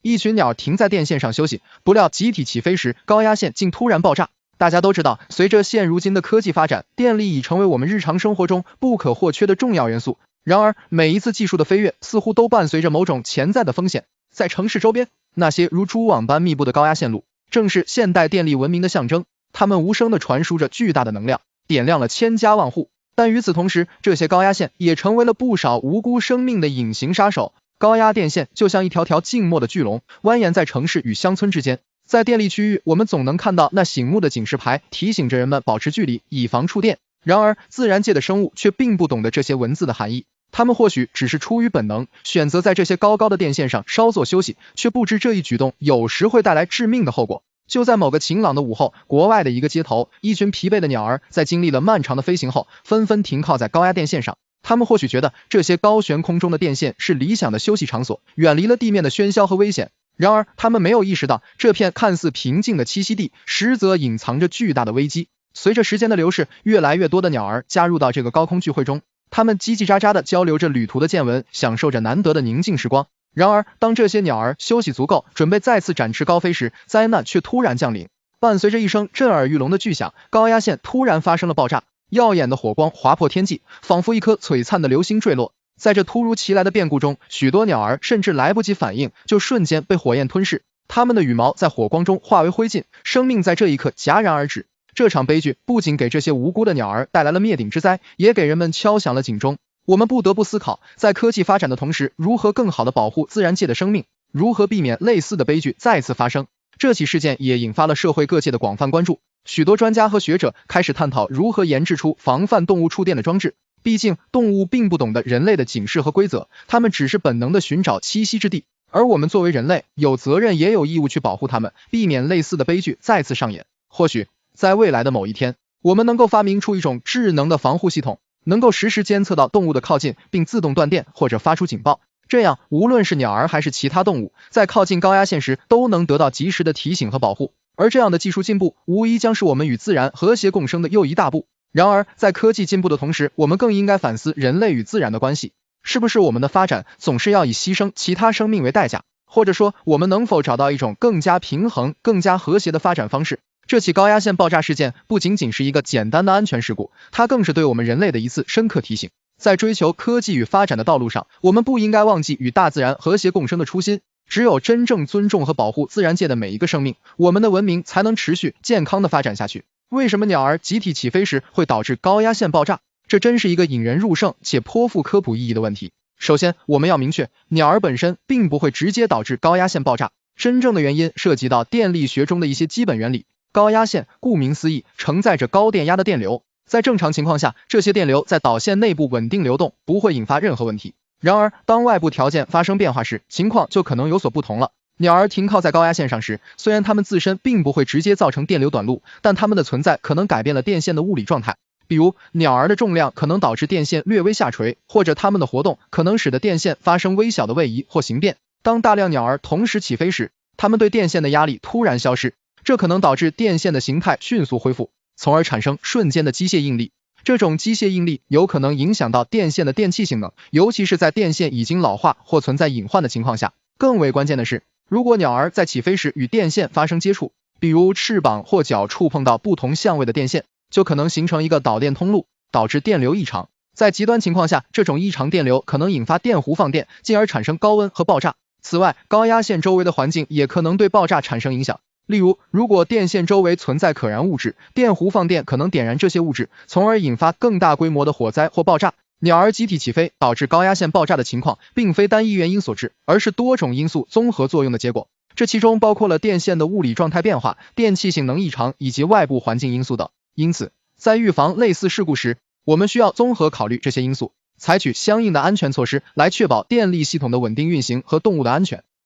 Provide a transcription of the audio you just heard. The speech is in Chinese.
一群鸟停在电线上休息，不料集体起飞时，高压线竟突然爆炸。大家都知道，随着现如今的科技发展，电力已成为我们日常生活中不可或缺的重要元素。然而，每一次技术的飞跃似乎都伴随着某种潜在的风险。在城市周边，那些如蛛网般密布的高压线路，正是现代电力文明的象征。它们无声地传输着巨大的能量，点亮了千家万户。但与此同时，这些高压线也成为了不少无辜生命的隐形杀手。高压电线就像一条条静默的巨龙，蜿蜒在城市与乡村之间。在电力区域，我们总能看到那醒目的警示牌，提醒着人们保持距离，以防触电。然而，自然界的生物却并不懂得这些文字的含义。它们或许只是出于本能，选择在这些高高的电线上稍作休息，却不知这一举动有时会带来致命的后果。就在某个晴朗的午后，国外的一个街头，一群疲惫的鸟儿在经历了漫长的飞行后，纷纷停靠在高压电线上。他们或许觉得这些高悬空中的电线是理想的休息场所，远离了地面的喧嚣和危险。然而，他们没有意识到，这片看似平静的栖息地，实则隐藏着巨大的危机。随着时间的流逝，越来越多的鸟儿加入到这个高空聚会中，它们叽叽喳喳地交流着旅途的见闻，享受着难得的宁静时光。然而，当这些鸟儿休息足够，准备再次展翅高飞时，灾难却突然降临。伴随着一声震耳欲聋的巨响，高压线突然发生了爆炸，耀眼的火光划破天际，仿佛一颗璀璨的流星坠落。在这突如其来的变故中，许多鸟儿甚至来不及反应，就瞬间被火焰吞噬，它们的羽毛在火光中化为灰烬，生命在这一刻戛然而止。这场悲剧不仅给这些无辜的鸟儿带来了灭顶之灾，也给人们敲响了警钟。我们不得不思考，在科技发展的同时，如何更好地保护自然界的生命，如何避免类似的悲剧再次发生。这起事件也引发了社会各界的广泛关注，许多专家和学者开始探讨如何研制出防范动物触电的装置。毕竟，动物并不懂得人类的警示和规则，它们只是本能地寻找栖息之地，而我们作为人类，有责任也有义务去保护它们，避免类似的悲剧再次上演。或许，在未来的某一天，我们能够发明出一种智能的防护系统，能够实时监测到动物的靠近，并自动断电或者发出警报。这样，无论是鸟儿还是其他动物，在靠近高压线时都能得到及时的提醒和保护。而这样的技术进步，无疑将是我们与自然和谐共生的又一大步。然而，在科技进步的同时，我们更应该反思人类与自然的关系，是不是我们的发展总是要以牺牲其他生命为代价？或者说，我们能否找到一种更加平衡、更加和谐的发展方式？这起高压线爆炸事件不仅仅是一个简单的安全事故，它更是对我们人类的一次深刻提醒。在追求科技与发展的道路上，我们不应该忘记与大自然和谐共生的初心。只有真正尊重和保护自然界的每一个生命，我们的文明才能持续健康的发展下去。为什么鸟儿集体起飞时会导致高压线爆炸？这真是一个引人入胜且颇富科普意义的问题。首先，我们要明确，鸟儿本身并不会直接导致高压线爆炸，真正的原因涉及到电力学中的一些基本原理。高压线顾名思义，承载着高电压的电流，在正常情况下，这些电流在导线内部稳定流动，不会引发任何问题。然而，当外部条件发生变化时，情况就可能有所不同了。鸟儿停靠在高压线上时，虽然它们自身并不会直接造成电流短路，但它们的存在可能改变了电线的物理状态。比如，鸟儿的重量可能导致电线略微下垂，或者它们的活动可能使得电线发生微小的位移或形变。当大量鸟儿同时起飞时，它们对电线的压力突然消失，这可能导致电线的形态迅速恢复，从而产生瞬间的机械应力。这种机械应力有可能影响到电线的电气性能，尤其是在电线已经老化或存在隐患的情况下。更为关键的是，如果鸟儿在起飞时与电线发生接触，比如翅膀或脚触碰到不同相位的电线，就可能形成一个导电通路，导致电流异常。在极端情况下，这种异常电流可能引发电弧放电，进而产生高温和爆炸。此外，高压线周围的环境也可能对爆炸产生影响。例如，如果电线周围存在可燃物质，电弧放电可能点燃这些物质，从而引发更大规模的火灾或爆炸。鸟儿集体起飞导致高压线爆炸的情况，并非单一原因所致，而是多种因素综合作用的结果。这其中包括了电线的物理状态变化、电气性能异常以及外部环境因素等。因此，在预防类似事故时，我们需要综合考虑这些因素，采取相应的安全措施，来确保电力系统的稳定运行和动物的安全。